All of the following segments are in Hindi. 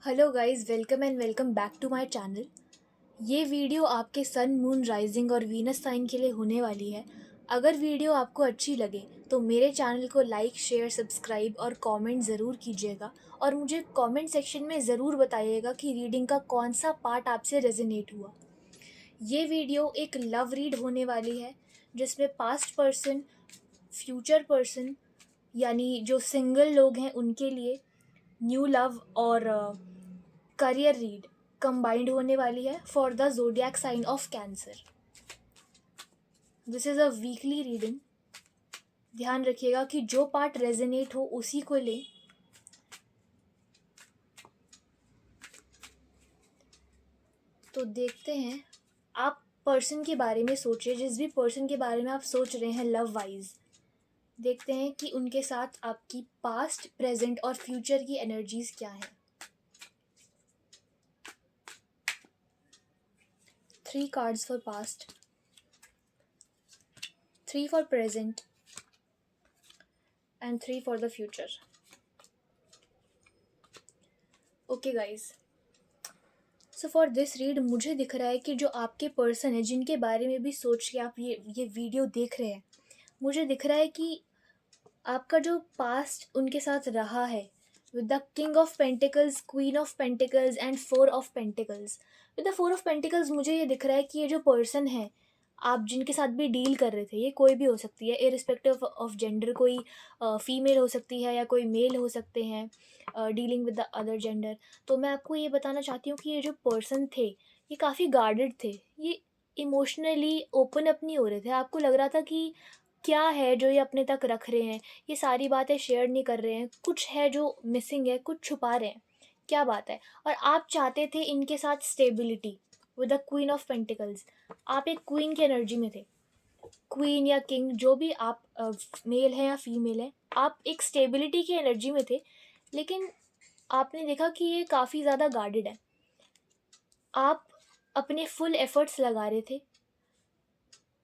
Hello guys, welcome back to my channel. ये वीडियो आपके सन मून राइजिंग और वीनस साइन के लिए होने वाली है। अगर वीडियो आपको अच्छी लगे तो मेरे चैनल को लाइक शेयर सब्सक्राइब और कमेंट ज़रूर कीजिएगा और मुझे कमेंट सेक्शन में ज़रूर बताइएगा कि रीडिंग का कौन सा पार्ट आपसे रेजोनेट हुआ। ये वीडियो एक लव रीड होने वाली है जिसमें पास्ट पर्सन, फ्यूचर पर्सन यानी जो सिंगल लोग हैं उनके लिए, न्यू लव और करियर रीड कंबाइंड होने वाली है for the zodiac sign of Cancer. This is a weekly reading. ध्यान रखिएगा कि जो पार्ट रेजोनेट हो उसी को लें। तो देखते हैं, आप पर्सन के बारे में सोचिए, जिस भी पर्सन के बारे में आप सोच रहे हैं लव वाइज। देखते हैं कि उनके साथ आपकी पास्ट, प्रेजेंट और फ्यूचर की एनर्जीज क्या है। 3 cards for past, 3 for present and 3 for the future. Okay guys, so for this read मुझे दिख रहा है कि जो आपके पर्सन है जिनके बारे में भी सोच के आप ये वीडियो देख रहे हैं, मुझे दिख रहा है कि आपका जो पास्ट उनके साथ रहा है with the king of pentacles, queen of pentacles and 4 of pentacles. With the 4 of pentacles मुझे ये दिख रहा है कि ये जो पर्सन है, आप जिनके साथ भी डील कर रहे थे, ये कोई भी हो सकती है इरिस्पेक्टिव ऑफ जेंडर। कोई फीमेल हो सकती है या कोई मेल हो सकते हैं dealing with the other gender. तो मैं आपको ये बताना चाहती हूँ कि ये जो पर्सन थे ये काफ़ी गार्डेड थे। ये इमोशनली ओपन अप नहीं हो रहे थे। आपको लग रहा था कि क्या है जो ये अपने तक रख रहे हैं, ये सारी बातें शेयर नहीं कर रहे हैं, कुछ है जो मिसिंग है, कुछ छुपा रहे हैं, क्या बात है। और आप चाहते थे इनके साथ stability with the queen of pentacles. आप एक क्वीन की एनर्जी में थे, क्वीन या किंग जो भी आप, मेल हैं या फीमेल हैं, आप एक स्टेबिलिटी की एनर्जी में थे। लेकिन आपने देखा कि ये काफ़ी ज़्यादा गार्डेड है। आप अपने फुल एफर्ट्स लगा रहे थे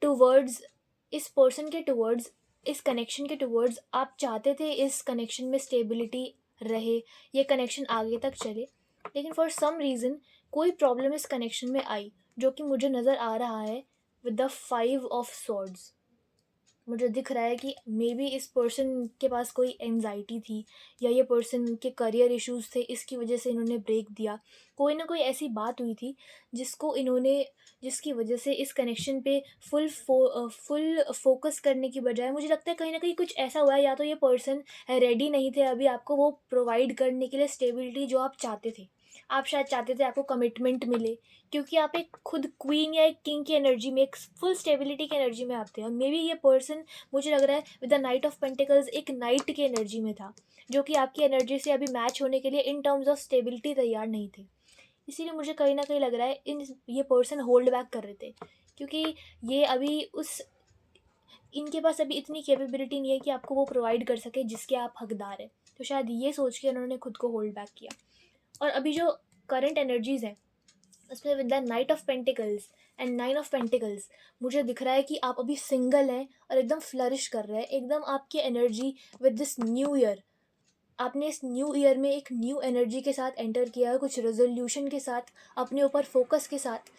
टूवर्ड्स इस पर्सन के, टूवर्ड्स इस कनेक्शन के, टूवर्ड्स आप चाहते थे इस कनेक्शन में स्टेबिलिटी रहे, ये कनेक्शन आगे तक चले। लेकिन फॉर सम रीज़न कोई प्रॉब्लम इस कनेक्शन में आई, जो कि मुझे नज़र आ रहा है विद द 5 ऑफ सॉर्ड्स। मुझे दिख रहा है कि मे बी इस पर्सन के पास कोई एंजाइटी थी या ये पर्सन के करियर इश्यूज थे, इसकी वजह से इन्होंने ब्रेक दिया। कोई ना कोई ऐसी बात हुई थी जिसकी वजह से इस कनेक्शन पे फुल फोकस करने की बजाय, मुझे लगता है कहीं ना कहीं कुछ ऐसा हुआ है, या तो ये पर्सन रेडी नहीं थे अभी आपको वो प्रोवाइड करने के लिए स्टेबिलिटी जो आप चाहते थे। आप शायद चाहते थे आपको कमिटमेंट मिले, क्योंकि आप एक खुद क्वीन या एक किंग की एनर्जी में, एक फुल स्टेबिलिटी की एनर्जी में आते हैं। मे बी ये पर्सन, मुझे लग रहा है with the knight of pentacles, एक नाइट की एनर्जी में था, जो कि आपकी एनर्जी से अभी मैच होने के लिए इन टर्म्स ऑफ स्टेबिलिटी तैयार नहीं थे। इसीलिए मुझे कहीं ना कहीं लग रहा है ये पर्सन होल्ड बैक कर रहे थे, क्योंकि ये अभी उस इनके पास अभी इतनी कैपेबिलिटी नहीं है कि आपको वो प्रोवाइड कर सके जिसके आप हकदार हैं। तो शायद ये सोच के उन्होंने खुद को होल्ड बैक किया। और अभी जो करंट एनर्जीज हैं उसमें with the knight of pentacles and 9 of pentacles, मुझे दिख रहा है कि आप अभी सिंगल हैं और एकदम फ्लरिश कर रहे हैं। एकदम आपकी energy with this new year, आपने इस न्यू ईयर में एक न्यू एनर्जी के साथ एंटर किया है, कुछ रेजोल्यूशन के साथ, अपने ऊपर फोकस के साथ।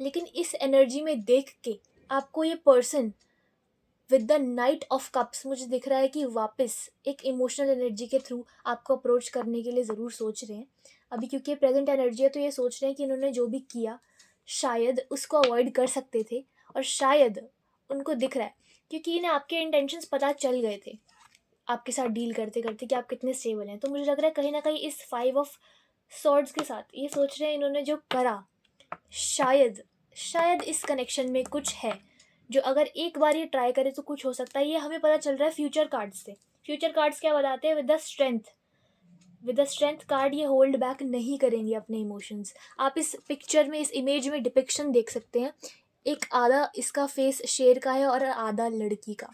लेकिन इस एनर्जी में देख के आपको ये person with the knight of cups, मुझे दिख रहा है कि वापस एक इमोशनल एनर्जी के थ्रू आपको अप्रोच करने के लिए ज़रूर सोच रहे हैं। अभी क्योंकि प्रेजेंट एनर्जी है तो ये सोच रहे हैं कि इन्होंने जो भी किया शायद उसको अवॉइड कर सकते थे, और शायद उनको दिख रहा है क्योंकि इन्हें आपके इंटेंशंस पता चल गए थे आपके साथ डील करते करते कि आप कितने स्टेबल हैं। तो मुझे लग रहा है कहीं ना कहीं इस 5 ऑफ सॉर्ड्स के साथ ये सोच रहे हैं इन्होंने जो करा, शायद शायद इस कनेक्शन में कुछ है जो अगर एक बार ये ट्राई करे तो कुछ हो सकता है। ये हमें पता चल रहा है फ्यूचर कार्ड्स से। फ्यूचर कार्ड्स क्या बताते हैं? विद द स्ट्रेंथ कार्ड ये होल्ड बैक नहीं करेंगे अपने इमोशंस। आप इस पिक्चर में, इस इमेज में डिपिक्शन देख सकते हैं। एक आधा इसका फेस शेर का है और आधा लड़की का।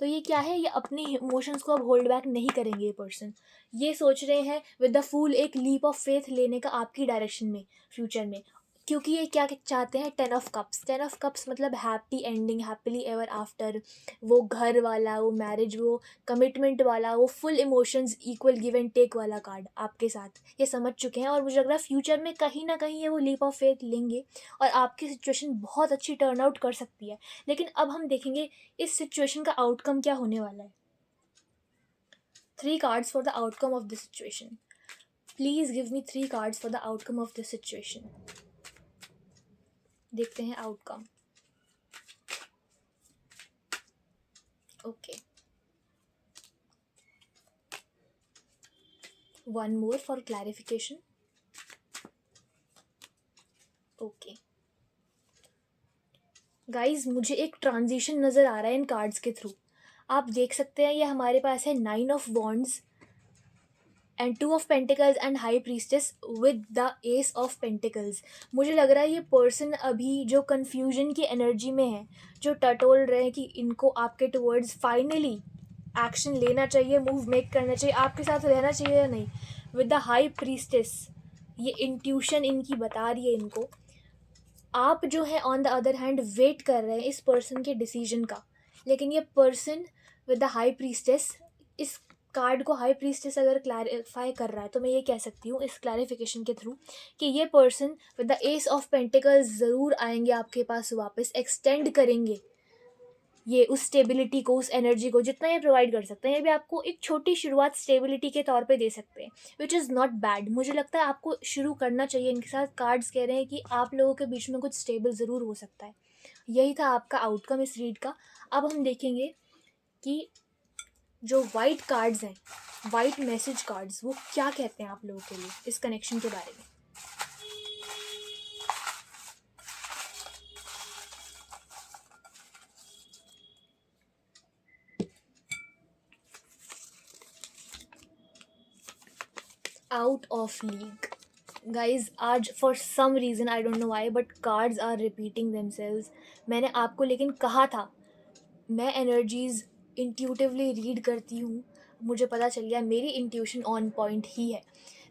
तो ये क्या है? ये अपने इमोशंस को अब होल्ड बैक नहीं करेंगे ये पर्सन। ये सोच रहे हैं विद द फूल एक लीप ऑफ फेथ लेने का आपकी डायरेक्शन में, फ्यूचर में। क्योंकि ये क्या चाहते हैं, 10 ऑफ कप्स। 10 ऑफ कप्स मतलब happy ending, happily ever after, वो घर वाला, वो मैरिज, वो कमिटमेंट वाला, वो full emotions, equal give and take वाला कार्ड आपके साथ ये समझ चुके हैं। और मुझे लग रहा है फ्यूचर में कहीं ना कहीं ये वो लीप ऑफ फेथ लेंगे और आपकी सिचुएशन बहुत अच्छी टर्न आउट कर सकती है। लेकिन अब हम देखेंगे इस सिचुएशन का आउटकम क्या होने वाला है। 3 cards for the outcome of this situation. Please give me 3 cards for the outcome of this situation. देखते हैं outcome. Okay, 1 more for clarification. Okay guys, मुझे एक ट्रांजिशन नज़र आ रहा है इन कार्ड्स के थ्रू। आप देख सकते हैं ये हमारे पास है 9 of Wands and 2 of Pentacles and high priestess with the S of pentacles. मुझे लग रहा है ये पर्सन अभी जो कन्फ्यूजन की एनर्जी में है, जो टटोल रहे हैं कि इनको आपके टुवर्ड्स फाइनली एक्शन लेना चाहिए, मूव मेक करना चाहिए, आपके साथ रहना चाहिए या नहीं, विद द हाई प्रीस्टेस। ये इंट्यूशन इनकी बता रही है इनको। आप जो है on the other hand wait कर रहे हैं इस पर्सन के डिसीजन का। लेकिन ये person with the high priestess, इस कार्ड को हाई प्रीस्टेस अगर क्लैरिफाई कर रहा है तो मैं ये कह सकती हूँ इस क्लैरिफिकेशन के थ्रू कि ये person with the S of pentacles ज़रूर आएंगे आपके पास वापस, एक्सटेंड करेंगे ये उस स्टेबिलिटी को, उस एनर्जी को, जितना ये प्रोवाइड कर सकते हैं। ये भी आपको एक छोटी शुरुआत स्टेबिलिटी के तौर पे दे सकते हैं, विच इज़ नॉट बैड। मुझे लगता है आपको शुरू करना चाहिए इनके साथ। कार्ड्स कह रहे हैं कि आप लोगों के बीच में कुछ स्टेबल ज़रूर हो सकता है। यही था आपका आउटकम इस रीड का। अब हम देखेंगे कि जो वाइट कार्ड्स हैं, वाइट मैसेज कार्ड्स, वो क्या कहते हैं आप लोगों के लिए इस कनेक्शन के बारे में। आउट ऑफ लीग गाइज, आज for some reason I don't know why but cards are repeating themselves. मैंने आपको लेकिन कहा था, मैं एनर्जीज़ इंट्यूटिवली रीड करती हूँ, मुझे पता चल गया मेरी इंट्यूशन ऑन पॉइंट ही है।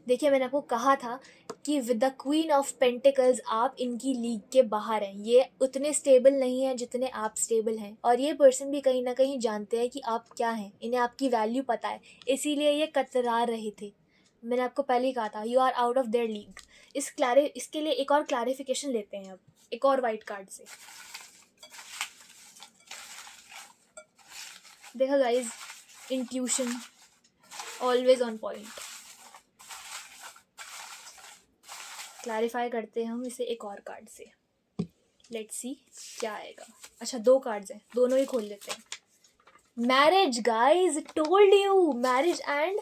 देखिए, मैंने आपको कहा था कि with the queen of pentacles आप इनकी लीग के बाहर हैं। ये उतने स्टेबल नहीं हैं जितने आप स्टेबल हैं, और ये पर्सन भी कहीं ना कहीं जानते हैं कि आप क्या हैं, इन्हें आपकी वैल्यू पता है, इसीलिए ये कतरा रहे थे। मैंने आपको पहले ही कहा था you are out of their league. इसके लिए एक और क्लैरिफिकेशन लेते हैं अब एक और वाइट कार्ड से। देखा guys, intuition always on point. Clarify करते हैं हम इसे एक और कार्ड से। लेट्स सी क्या आएगा। अच्छा, 2 कार्ड्स हैं, दोनों ही खोल लेते हैं। Marriage guys, told you, marriage and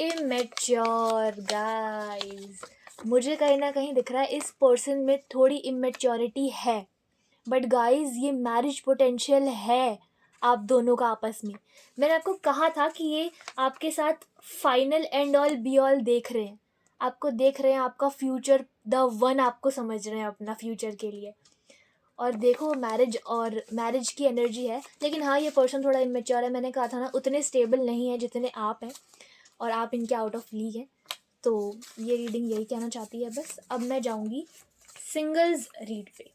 immature guys. मुझे कहीं ना कहीं दिख रहा है इस पर्सन में थोड़ी इमेच्योरिटी है, बट गाइज ये मैरिज पोटेंशियल है आप दोनों का आपस में। मैंने आपको कहा था कि ये आपके साथ final and all be all देख रहे हैं, आपको देख रहे हैं, आपका फ्यूचर, द वन आपको समझ रहे हैं अपना फ्यूचर के लिए। और देखो, मैरिज की एनर्जी है, लेकिन हाँ ये पर्सन थोड़ा इमेच्योर है। मैंने कहा था ना, उतने स्टेबल नहीं है जितने आप हैं, और आप इनके आउट ऑफ लीग हैं। तो ये रीडिंग यही कहना चाहती है बस। अब मैं जाऊँगी सिंगल्स रीड पे।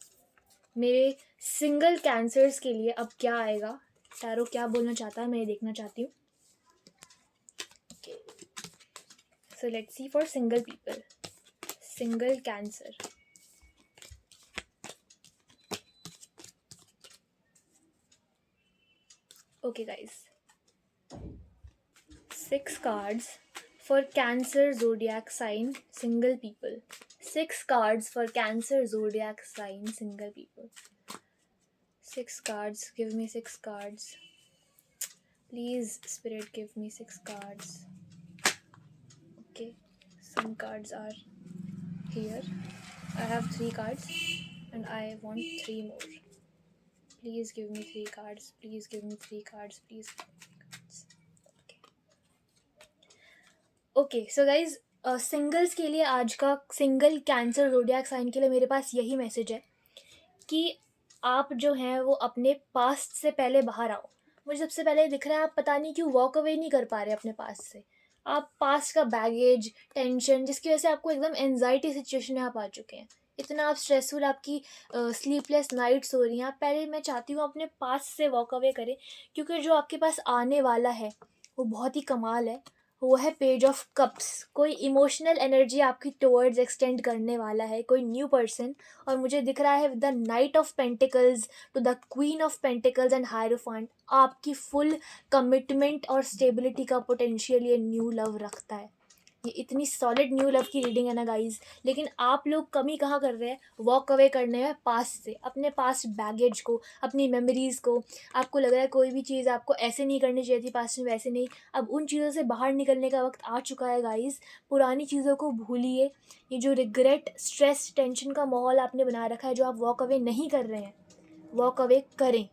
मेरे सिंगल कैंसर्स के लिए अब क्या आएगा, टैरो क्या बोलना चाहता है, मैं ये देखना चाहती हूँ। Okay, so let's see for single people, single cancer. Okay guys, 6 cards for Cancer zodiac sign single people. 6 cards for Cancer zodiac sign single people. 6 cards, give me 6 cards. Please spirit, give me 6 cards. Okay, some cards are here. I have 3 cards and I want 3 more. Please give me 3 cards. Please give me 3 cards. Please give me 3 cards. Okay so guys, singles के लिए आज का, सिंगल कैंसर ज़ोडिएक साइन के लिए मेरे पास यही मैसेज है कि आप जो हैं वो अपने पास्ट से पहले बाहर आओ। मुझे सबसे पहले दिख रहा है आप पता नहीं क्यों वॉक अवे नहीं कर पा रहे अपने पास्ट से। आप पास्ट का बैगेज, टेंशन, जिसकी वजह से आपको एकदम एनजाइटी सिचुएशन में आप आ चुके हैं, इतना आप स्ट्रेसफुल, आपकी स्लीपलेस नाइट्स हो रही हैं, आप पहले, मैं चाहती हूँ अपने पास से वॉक अवे करें, क्योंकि जो आपके पास आने वाला है वो बहुत ही कमाल है। वो है पेज ऑफ कप्स। कोई इमोशनल एनर्जी आपकी टुवर्ड्स एक्सटेंड करने वाला है, कोई न्यू पर्सन। और मुझे दिख रहा है with the knight of pentacles to the queen of pentacles and hierophant. आपकी फुल कमिटमेंट और स्टेबिलिटी का पोटेंशियल ये न्यू लव रखता है। ये इतनी सॉलिड न्यू लव की रीडिंग है ना गाइज, लेकिन आप लोग कमी कहाँ कर रहे हैं? वॉक अवे करने में पास्ट से, अपने पास्ट बैगेज को, अपनी मेमोरीज को। आपको लग रहा है कोई भी चीज़ आपको ऐसे नहीं करनी चाहिए थी पास्ट में, वैसे नहीं। अब उन चीज़ों से बाहर निकलने का वक्त आ चुका है गाइज। पुरानी चीज़ों को भूलिए। ये जो रिग्रेट, स्ट्रेस, टेंशन का माहौल आपने बना रखा है, जो आप वॉक अवे नहीं कर रहे हैं, वॉक अवे करें।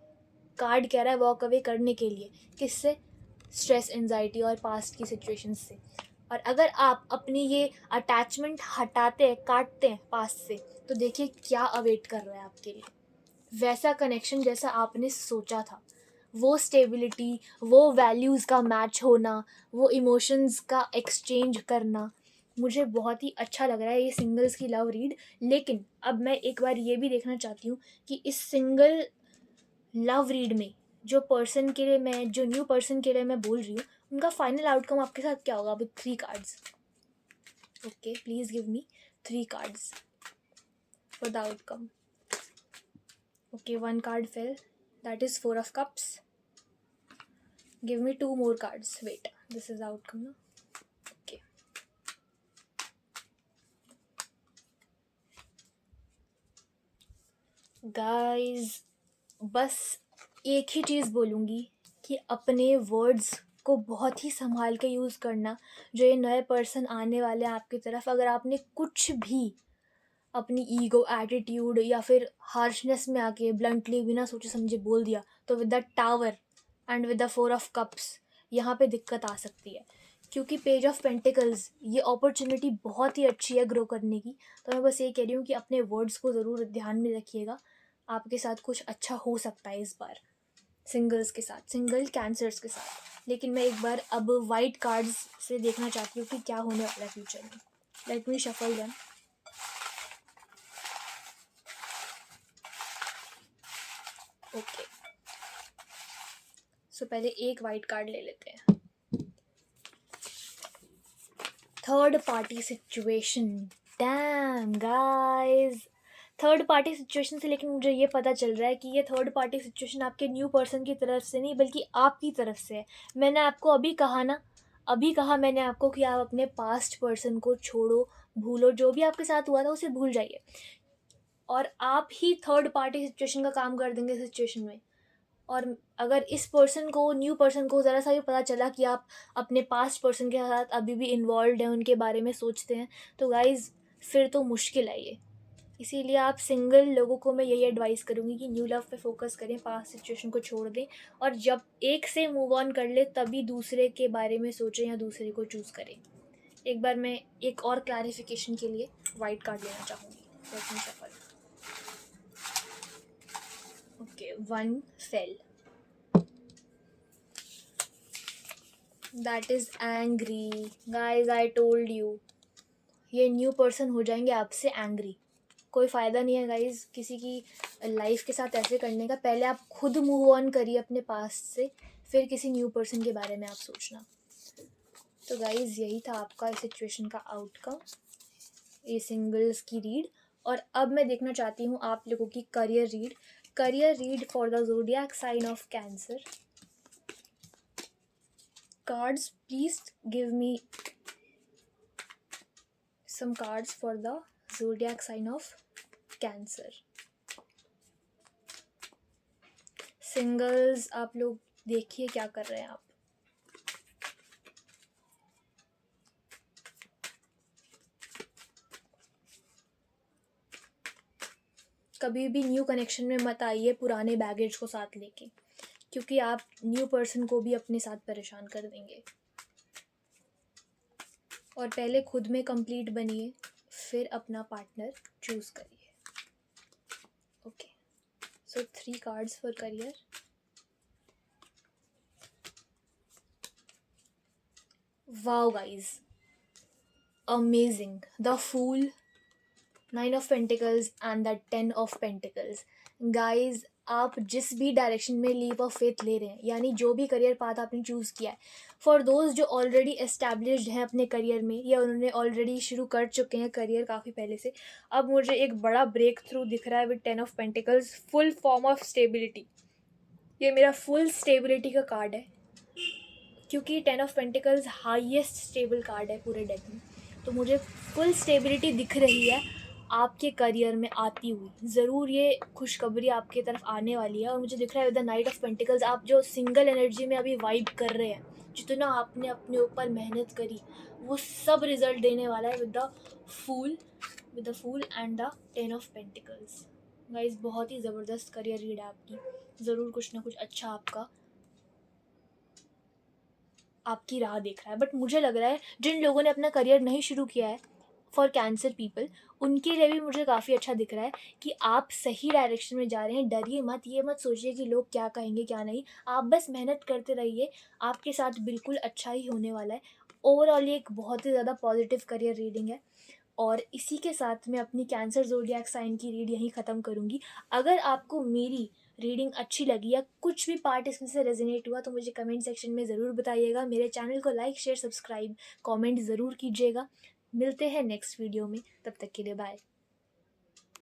कार्ड कह रहा है वॉक अवे करने के लिए। किससे? स्ट्रेस, एंजाइटी और पास्ट की सिचुएशंस से। और अगर आप अपनी ये अटैचमेंट हटाते हैं, काटते हैं पास्ट से, तो देखिए क्या अवेट कर रहा है आपके लिए। वैसा कनेक्शन जैसा आपने सोचा था, वो स्टेबिलिटी, वो वैल्यूज़ का मैच होना, वो इमोशंस का एक्सचेंज करना। मुझे बहुत ही अच्छा लग रहा है ये सिंगल्स की लव रीड। लेकिन अब मैं एक बार ये भी देखना चाहती हूँ कि इस सिंगल लव रीड में जो पर्सन के लिए मैं, जो न्यू पर्सन के लिए मैं बोल रही हूँ, उनका फाइनल आउटकम आपके साथ क्या होगा with 3 cards. Okay, please give me 3 cards for the outcome. Okay, 1 card fell, that is 4 of cups. Give me 2 more cards. Wait, this is the outcome now. Okay. Guys, बस एक ही चीज़ बोलूँगी कि अपने वर्ड्स को बहुत ही संभाल के यूज़ करना। जो ये नए पर्सन आने वाले हैं आपकी तरफ, अगर आपने कुछ भी अपनी ईगो, एटीट्यूड या फिर हार्शनेस में आके ब्लंटली बिना सोचे समझे बोल दिया, तो with the tower and with the 4 of cups यहाँ पे दिक्कत आ सकती है। क्योंकि पेज ऑफ पेंटिकल्स, ये अपॉर्चुनिटी बहुत ही अच्छी है ग्रो करने की। तो मैं बस ये कह रही हूँ कि अपने वर्ड्स को ज़रूर ध्यान में रखिएगा। आपके साथ कुछ अच्छा हो सकता है इस बार, सिंगल्स के साथ, सिंगल कैंसर्स के साथ। लेकिन मैं एक बार अब वाइट कार्ड्स से देखना चाहती हूँ कि क्या होने वाला है फ्यूचर में। Let me shuffle them. Okay, so पहले एक वाइट कार्ड ले लेते हैं। Third party situation. Damn guys, third party situation से लेकिन मुझे ये पता चल रहा है कि ये थर्ड पार्टी सिचुएशन आपके न्यू पर्सन की तरफ से नहीं, बल्कि आपकी तरफ से है। मैंने आपको अभी कहा ना, अभी कहा मैंने आपको कि आप अपने पास्ट पर्सन को छोड़ो, भूलो, जो भी आपके साथ हुआ था उसे भूल जाइए, और आप ही थर्ड पार्टी सिचुएशन का काम कर देंगे सिचुएशन में। और अगर इस पर्सन को, न्यू पर्सन को ज़रा सा भी पता चला कि आप अपने पास्ट पर्सन के साथ अभी भी इन्वॉल्व हैं, उनके बारे में सोचते हैं, तो गाइज़ फिर तो मुश्किल है ये। इसीलिए आप सिंगल लोगों को मैं यही एडवाइस करूँगी कि न्यू लव पे फोकस करें, पास्ट सिचुएशन को छोड़ दें, और जब एक से मूव ऑन कर ले तभी दूसरे के बारे में सोचें या दूसरे को चूज़ करें। एक बार मैं एक और क्लैरिफिकेशन के लिए वाइट कार्ड लेना चाहूँगी। Late me shuffle. Okay, 1 fail, that is angry. Guys, I told you, ये न्यू पर्सन हो जाएंगे आपसे एंग्री। कोई फ़ायदा नहीं है गाइज किसी की लाइफ के साथ ऐसे करने का। पहले आप खुद मूव ऑन करिए अपने पास्ट से, फिर किसी न्यू पर्सन के बारे में आप सोचना। तो गाइज यही था आपका इस सिचुएशन का आउटकम, ये सिंगल्स की रीड। और अब मैं देखना चाहती हूँ आप लोगों की career read. Career read for the zodiac sign of Cancer. Cards, please give me some cards for the zodiac sign of Cancer. Singles, आप लोग देखिए क्या कर रहे हैं आप। कभी भी न्यू कनेक्शन में मत आइए पुराने बैगेज को साथ लेके, क्योंकि आप न्यू पर्सन को भी अपने साथ परेशान कर देंगे। और पहले खुद में कंप्लीट बनिए, फिर अपना पार्टनर चूज़ करिए। Okay, so 3 cards for career. Wow guys, amazing. The Fool, nine of pentacles and the 10 of pentacles. Guys, आप जिस भी डायरेक्शन में लीप ऑफ फेथ ले रहे हैं, यानी जो भी करियर पाथ आपने चूज़ किया है, फॉर दोज जो ऑलरेडी एस्टैब्लिश्ड हैं अपने करियर में, या उन्होंने ऑलरेडी शुरू कर चुके हैं करियर काफ़ी पहले से, अब मुझे एक बड़ा ब्रेक थ्रू दिख रहा है with 10 of pentacles, full form of stability. ये मेरा फुल स्टेबिलिटी का कार्ड है, क्योंकि 10 of pentacles highest stable card है पूरे डेक में। तो मुझे फुल स्टेबिलिटी दिख रही है आपके करियर में आती हुई। ज़रूर ये खुशखबरी आपकी तरफ आने वाली है। और मुझे दिख रहा है with the knight of pentacles, आप जो सिंगल एनर्जी में अभी वाइब कर रहे हैं, जितना आपने अपने ऊपर मेहनत करी, वो सब रिजल्ट देने वाला है with the fool and the 10 of pentacles. Guys, बहुत ही ज़बरदस्त करियर रीड है आपकी। ज़रूर कुछ ना कुछ अच्छा आपकी राह देख रहा है। बट मुझे लग रहा है जिन लोगों ने अपना करियर नहीं शुरू किया है, फॉर कैंसर पीपल, उनके लिए भी मुझे काफ़ी अच्छा दिख रहा है कि आप सही डायरेक्शन में जा रहे हैं। डरिए मत, ये मत सोचिए कि लोग क्या कहेंगे क्या नहीं। आप बस मेहनत करते रहिए, आपके साथ बिल्कुल अच्छा ही होने वाला है। ओवरऑल ये एक बहुत ही ज़्यादा पॉजिटिव करियर रीडिंग है। और इसी के साथ मैं अपनी कैंसर ज़ोडिएक साइन की रीड यहीं ख़त्म करूँगी। अगर आपको मेरी रीडिंग अच्छी लगी या कुछ भी पार्ट इसमें से रेजोनेट हुआ, तो मुझे कमेंट सेक्शन में ज़रूर बताइएगा। मेरे चैनल को लाइक, शेयर, सब्सक्राइब, कमेंट ज़रूर कीजिएगा। मिलते हैं नेक्स्ट वीडियो में, तब तक के लिए बाय।